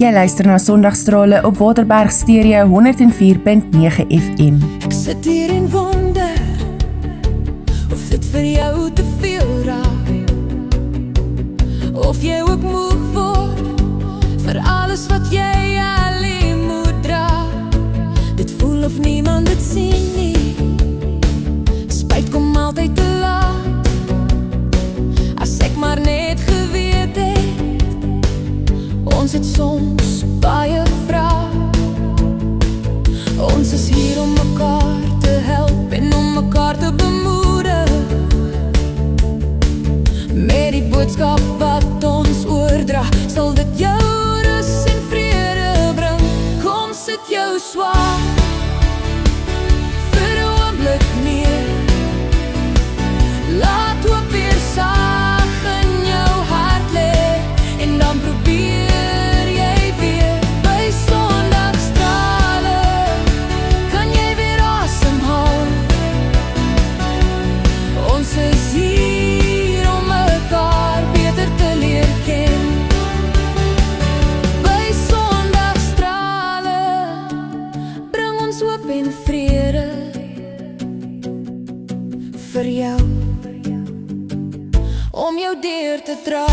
Jy luister na Sondagstrale op Waterberg Stereo 104.9 FM. Ek sit hier en wonder of dit vir jou te veel raak, of jy ook moeg word vir alles wat jy alleen moet dra. Dit voel of niemand dit sien nie, spyt kom altyd te laat. As ek maar net geweet het, ons het soms baie vrae. Ons is hier om mekaar te help en om mekaar te bemoedig, met die boodskap wat ons oordra, sal dit jou rus en vrede bring. Kom sit jou swaar vir 'n oomblik neer, laat hoop weer saag in jou hart lê, en dan probeer jy weer by Sondagstrale, kan jy weer asemhaal. Ons is hier om mekaar beter te leer ken. By Sondagstrale bring ons hoop en vrede vir jou, om jou deur te dra.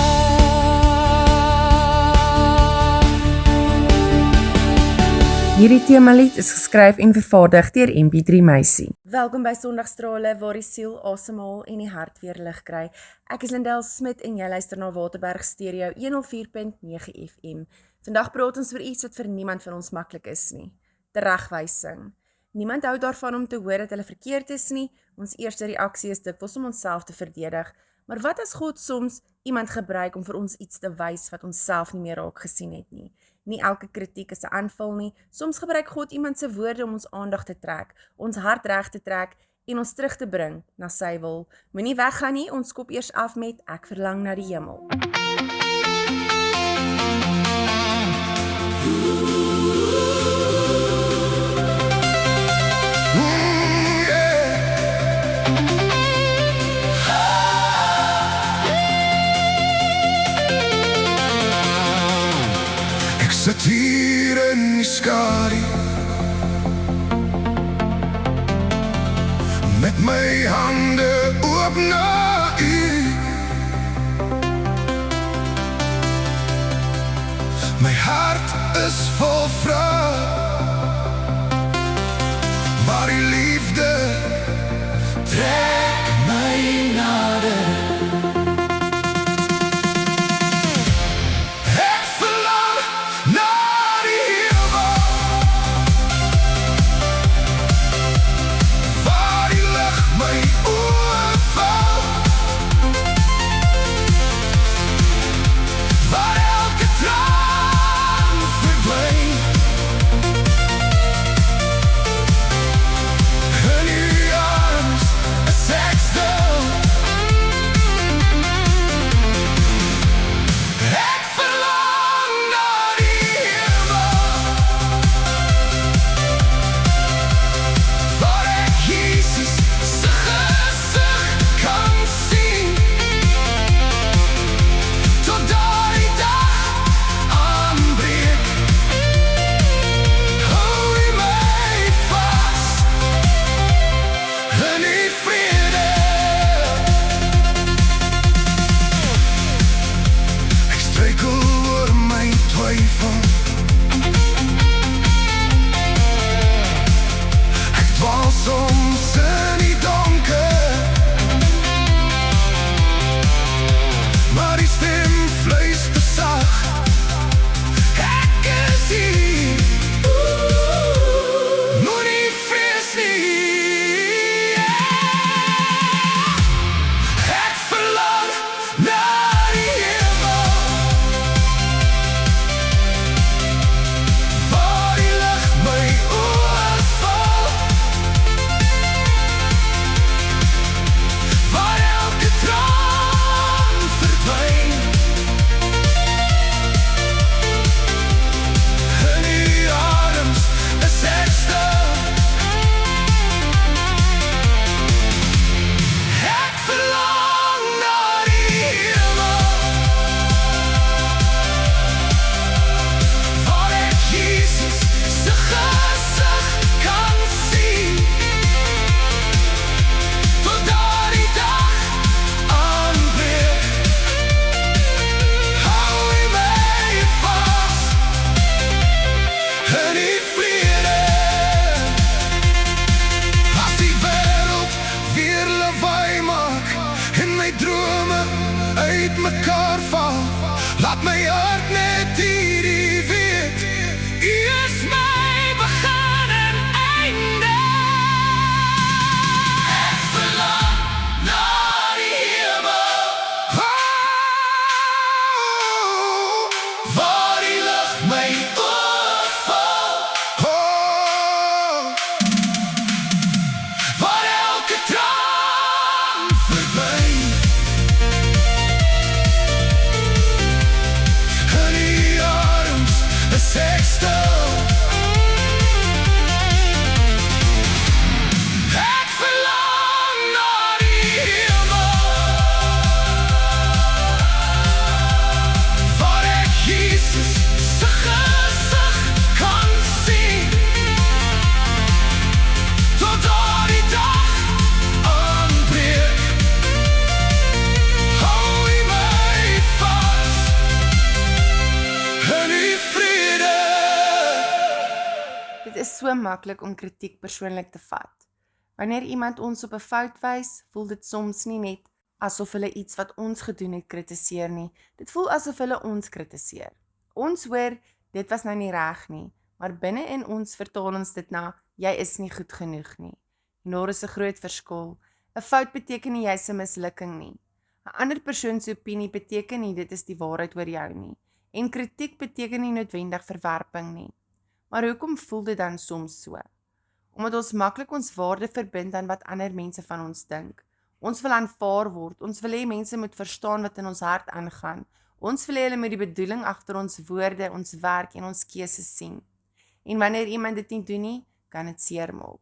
Hierdie temalied is geskryf en vervaardig deur MP3 Meisie. Welkom by Sondagstrale waar die siel asemhaal en die hart weer lig kry. Ek is Lindel Smit en jy luister na Waterberg Stereo 104.9 FM. Vandag praat ons oor iets wat vir niemand van ons maklik is nie. Teregwysing. Niemand hou daarvan om te hoor dat hulle verkeerd is nie. Ons eerste reaksie is dikwels om onsself te verdedig. Maar wat as God soms iemand gebruik om vir ons iets te wys wat ons self nie meer raak gesien het nie? Nie elke kritiek is 'n aanval nie. Soms gebruik God iemand se woorde om ons aandag te trek, ons hart reg te trek en ons terug te bring na sy wil. Moenie weggaan nie, ons kop eers af met Ek verlang na die hemel. Sit hier in die skadu, met my hande oop na U. My hart is vol vrae, maar die liefde trek my nader. is so maklik om kritiek persoonlik te vat. Wanneer iemand ons op 'n fout wys, voel dit soms nie net asof hulle iets wat ons gedoen het kritiseer nie. Dit voel asof hulle ons kritiseer. Ons hoor, dit was nou nie reg nie, maar binne in ons vertaal ons dit na, jy is nie goed genoeg nie. En daar is 'n groot verskil. 'n Fout beteken nie jy's 'n mislukking nie. 'n Ander persoon se opinie beteken nie dit is die waarheid oor jou nie. En kritiek beteken nie noodwendig verwerping nie. Maar hoekom voel dit dan soms so? Omdat ons maklik ons waarde verbind aan wat ander mense van ons dink. Ons wil aanvaar word, ons wil hê mense moet verstaan wat in ons hart aangaan. Ons wil hê hulle moet die bedoeling agter ons woorde, ons werk en ons keuses sien. En wanneer iemand dit nie doen nie, kan dit seermaak.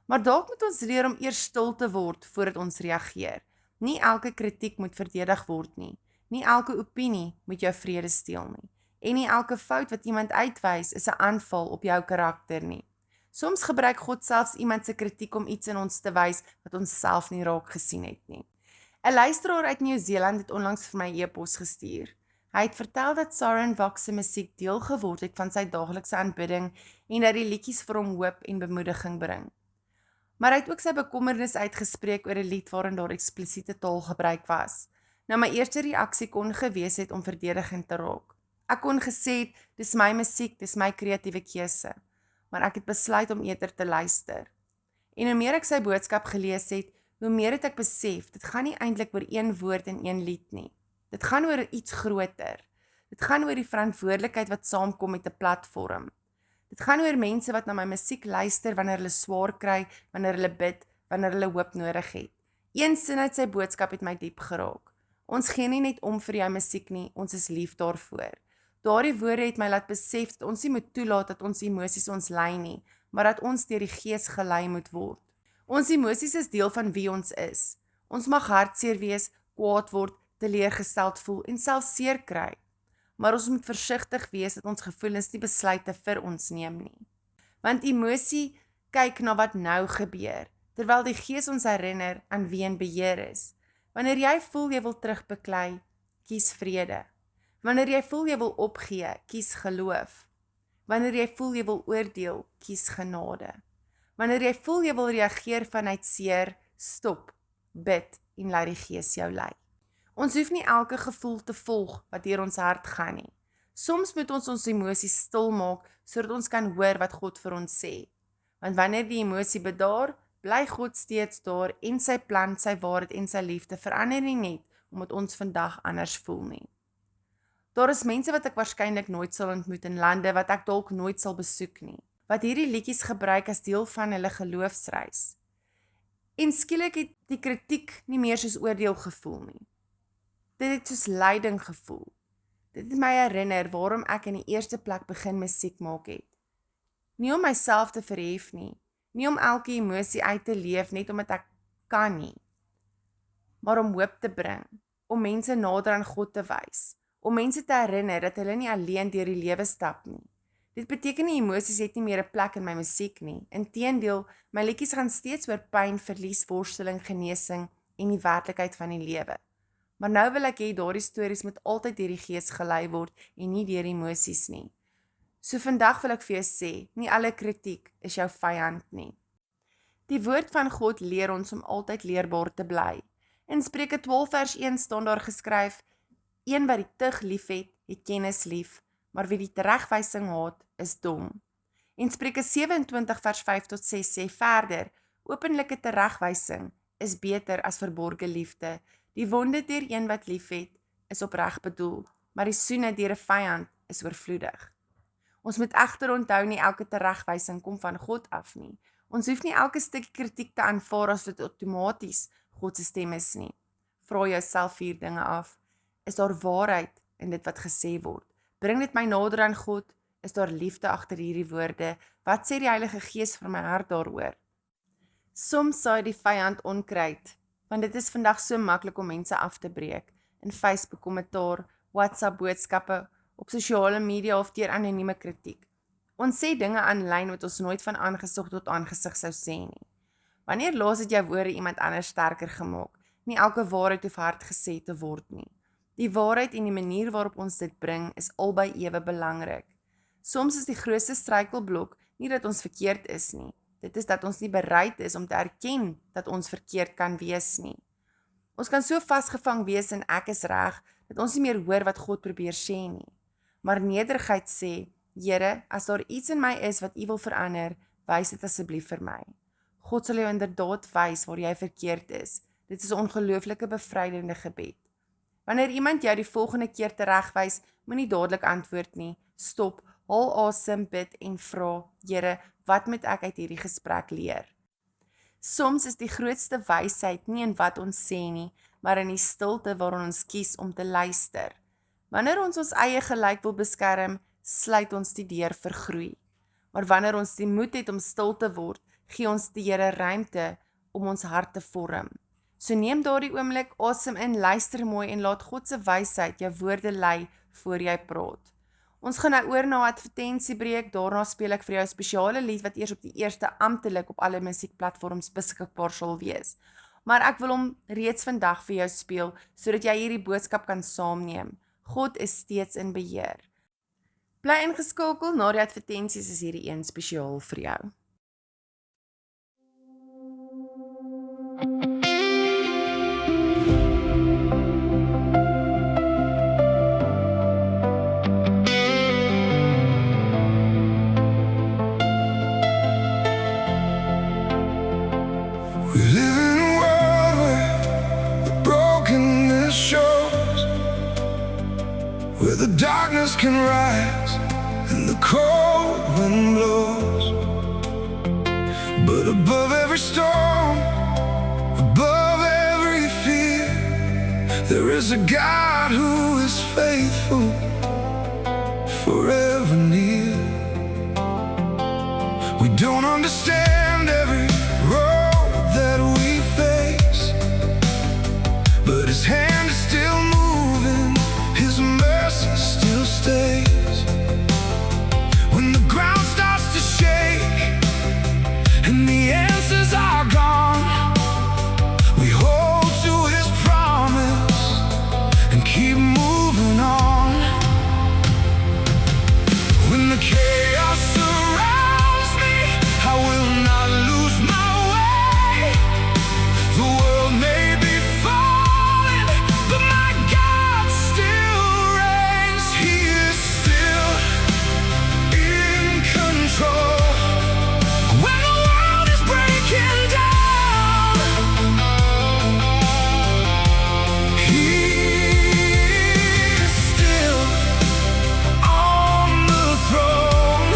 Maar dalk moet ons leer om eers stil te word voordat ons reageer. Nie elke kritiek moet verdedig word nie. Nie elke opinie moet jou vrede steel nie. En nie elke fout wat iemand uitwys is 'n aanval op jou karakter nie. Soms gebruik God selfs iemand se kritiek om iets in ons te wys wat ons self nie raak gesien het nie. 'n Luisteraar uit Nieu-Seeland het onlangs vir my 'n e-pos gestuur. Hy het vertel dat Saren Wak se musiek deel geword het van sy daaglikse aanbidding en dat die liedjies vir hom hoop en bemoediging bring. Maar hy het ook sy bekommernis uitgespreek oor 'n lied waarin daar eksplisiete taal gebruik was. Nou my eerste reaksie kon gewees het om verdedigend te raak. Ek kon gesê het, dis my musiek, dis my kreatiewe keuse. Maar ek het besluit om eerder te luister. En hoe meer ek sy boodskap gelees het, hoe meer het ek besef, dit gaan nie eintlik oor een woord en een lied nie. Dit gaan oor iets groter. Dit gaan oor die verantwoordelikheid wat saamkom met 'n platform. Dit gaan oor mense wat na my musiek luister wanneer hulle swaar kry, wanneer hulle bid, wanneer hulle hoop nodig het. Een sin uit sy boodskap het my diep geraak. Ons gee nie net om vir jou musiek nie, ons is lief daarvoor. Daardie woorde het my laat besef dat ons nie moet toelaat dat ons emosies ons lei nie, maar dat ons deur die Gees gelei moet word. Ons emosies is deel van wie ons is. Ons mag hartseer wees, kwaad word, teleurgesteld voel en selfs seer kry. Maar ons moet versigtig wees dat ons gevoelens nie besluite vir ons neem nie. Want emosie kyk na wat nou gebeur, terwyl die Gees ons herinner aan wie in beheer is. Wanneer jy voel jy wil terugbeklei, kies vrede. Wanneer jy voel jy wil opgee, kies geloof. Wanneer jy voel jy wil oordeel, kies genade. Wanneer jy voel jy wil reageer vanuit seer, stop, bid en laat die Gees jou lei. Ons hoef nie elke gevoel te volg wat deur ons hart gaan nie. Soms moet ons emosies stil maak sodat ons kan hoor wat God vir ons sê. Want wanneer die emosie bedaar, bly God steeds daar en sy plan, sy waarheid en sy liefde verander nie net omdat ons vandag anders voel nie. Daar is mense wat ek waarskynlik nooit sal ontmoet in lande wat ek dalk nooit sal besoek nie, wat hierdie liedjies gebruik as deel van hulle geloofsreis. En skielik het die kritiek nie meer soos oordeel gevoel nie. Dit het soos lyding gevoel. Dit het my herinner waarom ek in die eerste plek begin musiek maak het. Nie om myself te verhef nie, nie om elke emosie uit te leef net omdat ek kan nie, maar om hoop te bring, om mense nader aan God te wys, om mense te herinner dat hulle nie alleen deur die lewe stap nie. Dit beteken nie emosies het nie meer 'n plek in my musiek nie. Inteendeel, my liedjies gaan steeds oor pyn, verlies, worsteling, genesing en die werklikheid van die lewe. Maar nou wil ek hê daardie stories moet altyd deur die Gees gelei word en nie deur emosies nie. So vandag wil ek vir jou sê, nie alle kritiek is jou vyand nie. Die woord van God leer ons om altyd leerbaar te bly. In Spreuke 12 vers 1 staan daar geskryf, een wat die tug lief het kennis lief, maar wie die teregwysing haat, is dom. En Spreuke 27 vers 5 tot 6 sê verder, openlike teregwysing is beter as verborge liefde. Die wonde deur een wat lief het, is opreg bedoel, maar die soene deur 'n vyand is oorvloedig. Ons moet egter onthou nie elke teregwysing kom van God af nie. Ons hoef nie elke stukkie kritiek te aanvaar as dit outomaties God se stem is nie. Vra jouself 4 dinge af. Is daar waarheid in dit wat gesê word? Bring dit my nader aan God? Is daar liefde agter hierdie woorde? Wat sê die Heilige Gees vir my hart daaroor? Soms saai die vyand onkruid, want dit is vandag so maklik om mense af te breek, in Facebook kommentaar, WhatsApp boodskappe, op sosiale media of deur anonieme kritiek. Ons sê dinge aanlyn wat ons nooit van aangesig tot aangesig sou sê nie. Wanneer laas het jou woorde iemand anders sterker gemaak? Nie elke waarheid hoef hard gesê te word nie. Die waarheid en die manier waarop ons dit bring is albei ewe belangrik. Soms is die grootste struikelblok nie dat ons verkeerd is nie. Dit is dat ons nie bereid is om te erken dat ons verkeerd kan wees nie. Ons kan so vasgevang wees in ek is reg, dat ons nie meer hoor wat God probeer sê nie. Maar nederigheid sê, Here, as daar iets in my is wat U wil verander, wys dit asseblief vir my. God sal jou inderdaad wys waar jy verkeerd is. Dit is 'n ongelooflike bevrydende gebed. Wanneer iemand jou die volgende keer teregwys, moenie dadelik antwoord nie. Stop, haal asem, bid en vra, Here, wat moet ek uit hierdie gesprek leer? Soms is die grootste wysheid nie in wat ons sê nie, maar in die stilte waarin ons kies om te luister. Wanneer ons ons eie gelyk wil beskerm, sluit ons die deur vir groei. Maar wanneer ons die moed het om stil te word, gee ons die Here ruimte om ons hart te vorm. So neem daardie oomblik asem in, luister mooi en laat God se wysheid jou woorde lei voor jy praat. Ons gaan nou oor na 'n advertensiebreek, daarna speel ek vir jou 'n spesiale lied wat eers op die 1ste amptelik op alle musiekplatforms beskikbaar sal wees. Maar ek wil hom reeds vandag vir jou speel, sodat jy hierdie boodskap kan saamneem. God is steeds in beheer. Bly ingeskakel, na die advertensies is hierdie een spesiaal vir jou. We live in a world where the brokenness shows, where the darkness can rise and the cold wind blows. But above every storm, above every fear, there is a God who is faithful, forever near. We don't understand every road that we face, but His hand is still moving, His mercy still stays. When the ground starts to shake and the answers are gone, we hold to His promise and keep moving on. When the chaos surrounds me, I will not lose my way. The world may be falling, but my God still reigns. He is still in control. When the world is breaking down, He is still on the throne.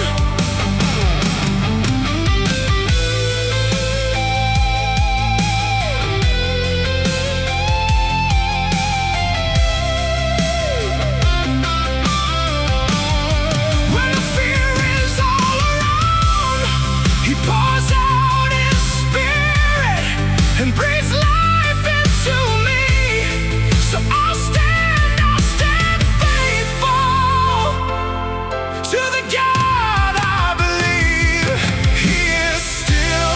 When the fear is all around, He pours out His Spirit and breathes life into me. So I'll stand faithful to the God I believe. He is still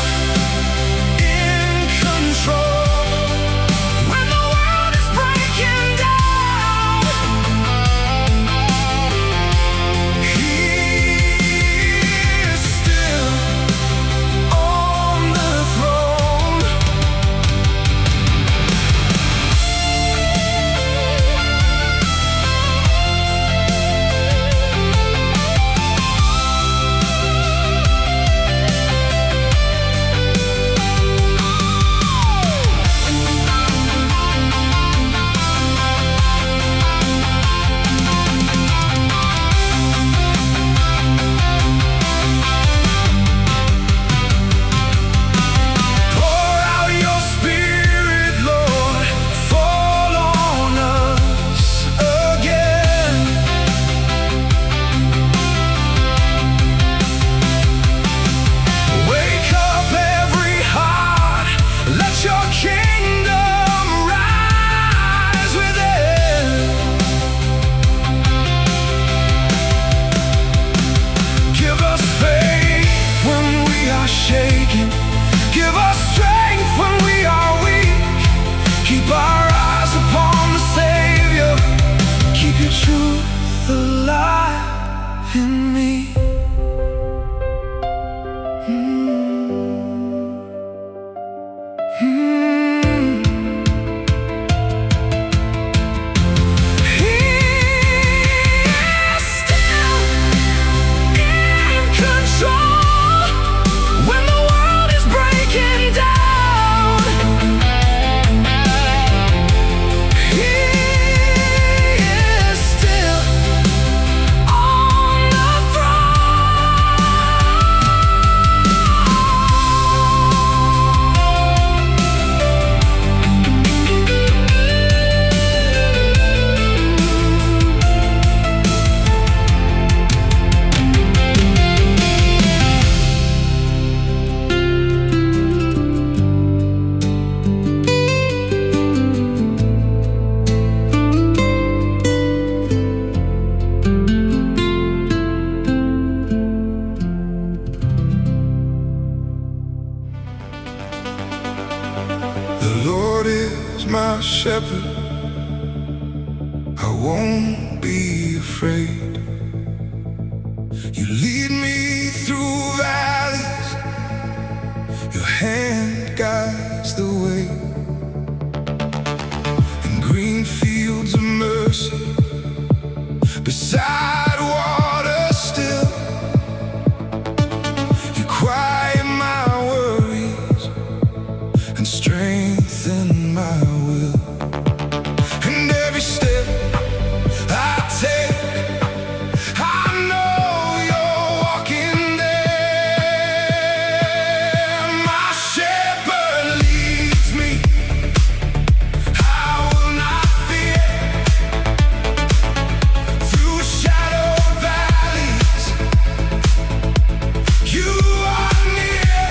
in control. When the world is breaking down, He is still on the throne. shepherd, I won't be afraid. You lead me through valleys, your hand guides the way. In green fields of mercy, beside water still, you quiet my worries and strengthen my will. And every step I take, I know you're walking there. My shepherd leads me, I will not fear. Through shadow valleys, you are near.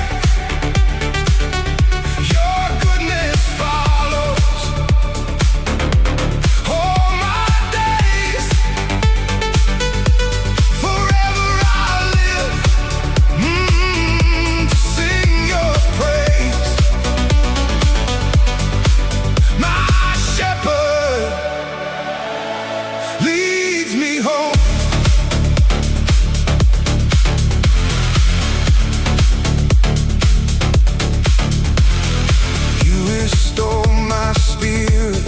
Your goodness follows all my days. Forever I'll live to sing your praise. My shepherd leads me home. You restore my spirit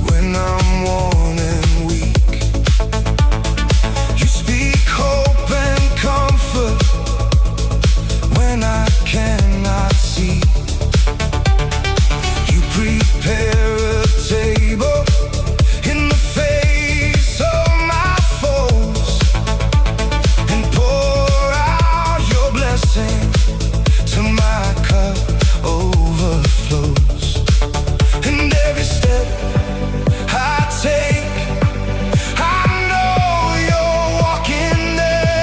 when I'm worn and weak. You speak hope and comfort when I cannot see. You prepare a table in the face of my foes and pour out your blessing till my cup overflows. And every step I take, I know you're walking there.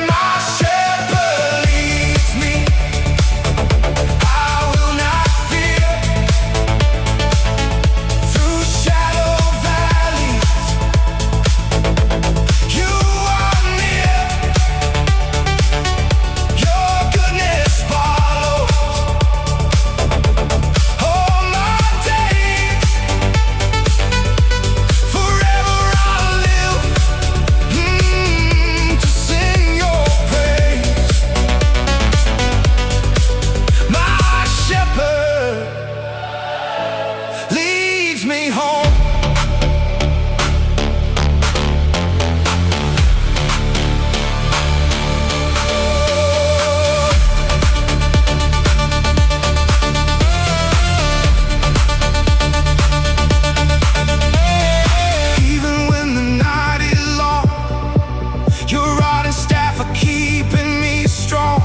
My shepherd leads me, I will not fear. Through shadow valleys, you are near. Your goodness follows all my days. Forever I'll live to sing your praise. My shepherd leads me home. Even when the night is long, your rod and staff are keeping me strong.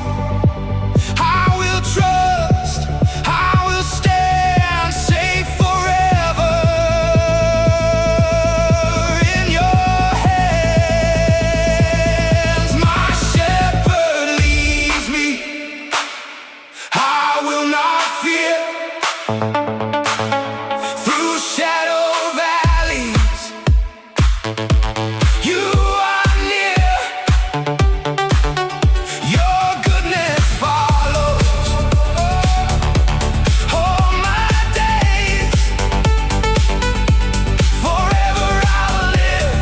I will trust, I will stand safe forever in your hands. My shepherd leads me, I will not fear. Through shadow valleys, you are near. Your goodness follows all my days. Forever I'll live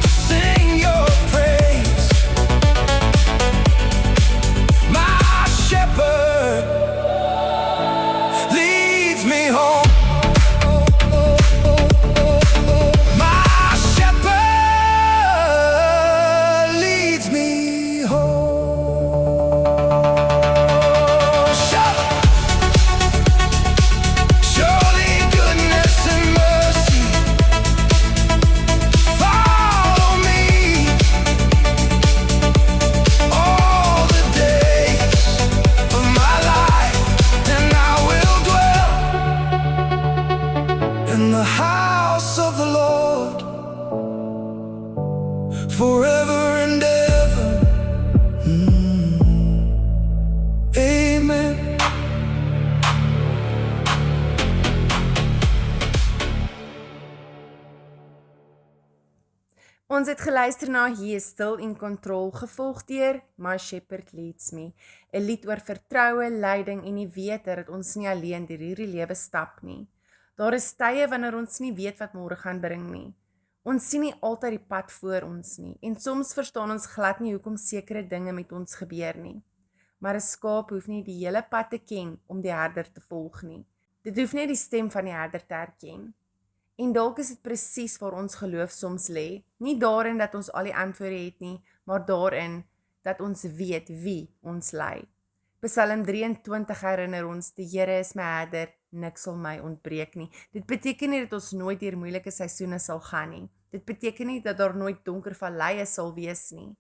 to sing your praise. My shepherd leads me home. My shepherd leads me home. Surely goodness and mercy follow me all the days of my life, and I will dwell in the house of the Lord forever and ever. Amen. Ons het geluister na He is Still in Control, gevolg deur My Shepherd Leads Me, 'n lied oor vertroue, leiding en die wete dat ons nie alleen deur hierdie lewe stap nie. Daar is tye wanneer ons nie weet wat môre gaan bring nie. Ons sien nie altyd die pad voor ons nie, en soms verstaan ons glad nie hoekom sekere dinge met ons gebeur nie. Maar 'n skaap hoef nie die hele pad te ken om die herder te volg nie. Dit hoef net die stem van die herder te herken. En dalk is dit presies waar ons geloof soms lê, nie daarin dat ons al die antwoorde het nie, maar daarin dat ons weet wie ons lei. Psalm 23 herinner ons, die Here is my herder, niks sal my ontbreek nie. Dit beteken nie dat ons nooit deur moeilike seisoene sal gaan nie. Dit beteken nie dat daar nooit donker valleie sal wees nie,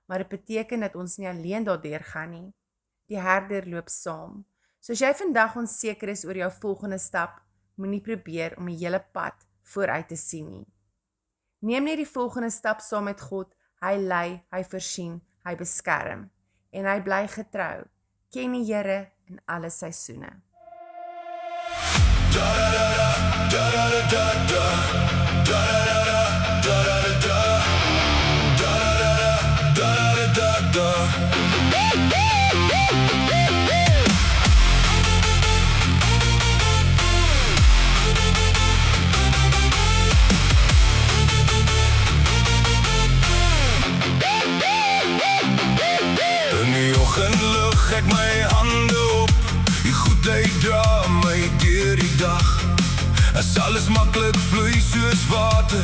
maar dit beteken dat ons nie alleen daardeur gaan nie. Die herder loop saam. So as jy vandag onseker is oor jou volgende stap, moenie probeer om die hele pad vooruit te sien nie. Neem net die volgende stap saam met God, hy lei, hy voorsien, hy beskerm, en hy bly getrou. Ken die Here in alle seisoene. Ek my hande op, die goedheid dra my deur die dag. As alles maklik vloei soos water,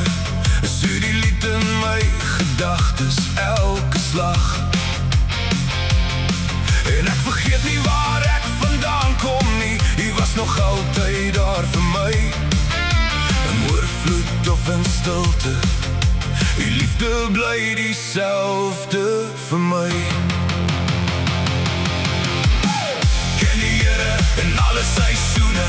is so die lied in my gedagtes elke slag. En ek vergeet nie waar ek vandaan kom nie, hy was nog altyd daar vir my. In oorvloed of in stilte, die liefde bly dieselfde vir my. In alle seisoene,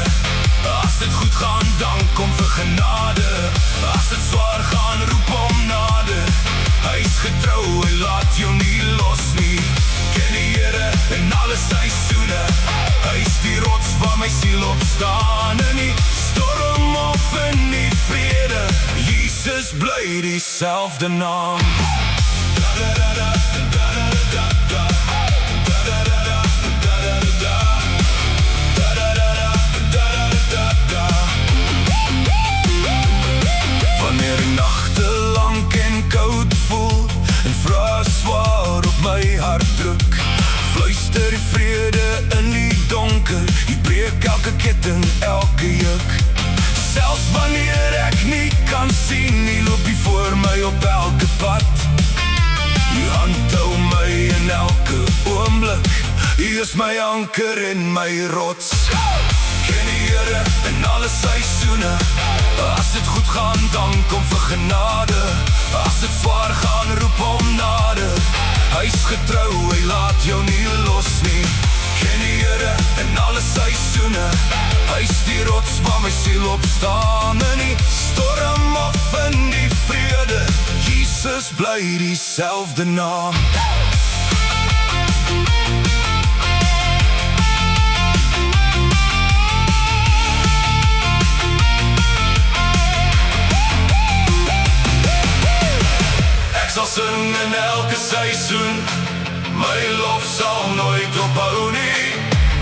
as dit goed gaan, dan kom vir genade. As dit swaar gaan, roep om nade. Hy is getrou, hy laat jou nie los nie. Ken die Here in alle seisoene, hy is die rots waar my siel op staan. In die storm of in die vrede, Jesus bly dieselfde naam. Wanneer die nachte lang en koud voel en vraag zwaar op my hart druk, fluister die vrede in die donker, die breek elke ketting, elke juk. Selfs wanneer ek nie kan sien, die loop die voor my op elke pad. Die hand hou my in elke oomblik, die is my anker en my rots. Ken die Here in alle seisoene, as dit goed gaan, dan kom vir genade. As dit zwaar gaan, roep om nade. Hy is getrou, hy laat jou nie los nie. Ken die Here in alle seisoene, hy is die rots waar my siel op staan. In die storm of in die vrede, Jesus bly dieselfde naam. Sal sing in elke seisoen, my lof sal nooit ophou nie,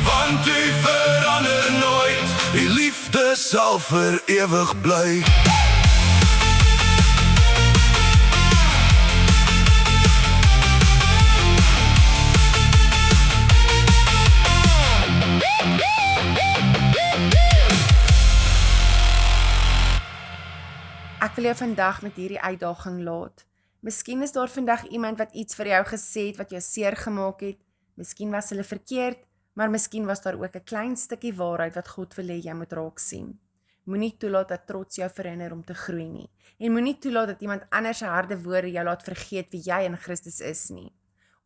want u verander nooit, die liefde sal vir ewig bly. Ek wil jou vandag met hierdie uitdaging laat. Miskien is daar vandag iemand wat iets vir jou gesê het wat jou seer gemaak het. Miskien was hulle verkeerd, maar miskien was daar ook 'n klein stukkie waarheid wat God wil hê jy moet raak sien. Moenie toelaat dat trots jou verhinder om te groei nie. En moenie toelaat dat iemand anders se harde woorde jou laat vergeet wie jy in Christus is nie.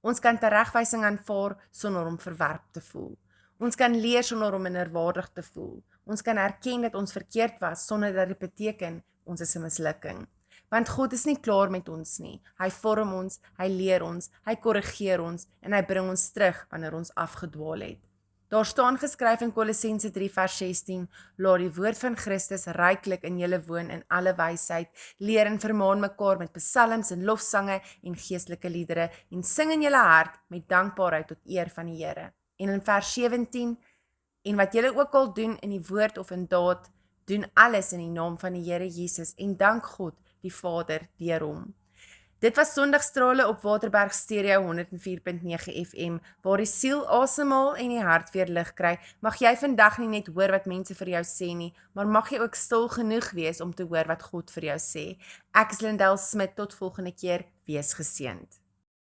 Ons kan teregwysing aanvaar sonder om verwerp te voel. Ons kan leer sonder om minderwaardig te voel. Ons kan erken dat ons verkeerd was sonder dat dit beteken ons is 'n mislukking. Want God is nie klaar met ons nie. Hy vorm ons, hy leer ons, hy korrigeer ons en hy bring ons terug wanneer ons afgedwaal het. Daar staan geskryf in Kolossense 3 vers 16, laat die woord van Christus ryklik in julle woon in alle wysheid, leer en vermaan mekaar met psalms en lofsange en geestelike liedere, en sing in julle hart met dankbaarheid tot eer van die Here. En in vers 17, en wat julle ook al doen in die woord of in daad, doen alles in die naam van die Here Jesus, en dank God die Vader deur hom. Dit was Sondagstrale op Waterberg Stereo 104.9 FM, waar die siel asemhaal en die hart weer lig kry. Mag jy vandag nie net hoor wat mense vir jou sê nie, maar mag jy ook stil genoeg wees om te hoor wat God vir jou sê. Ek is Lindel Smit, tot volgende keer, wees geseënd.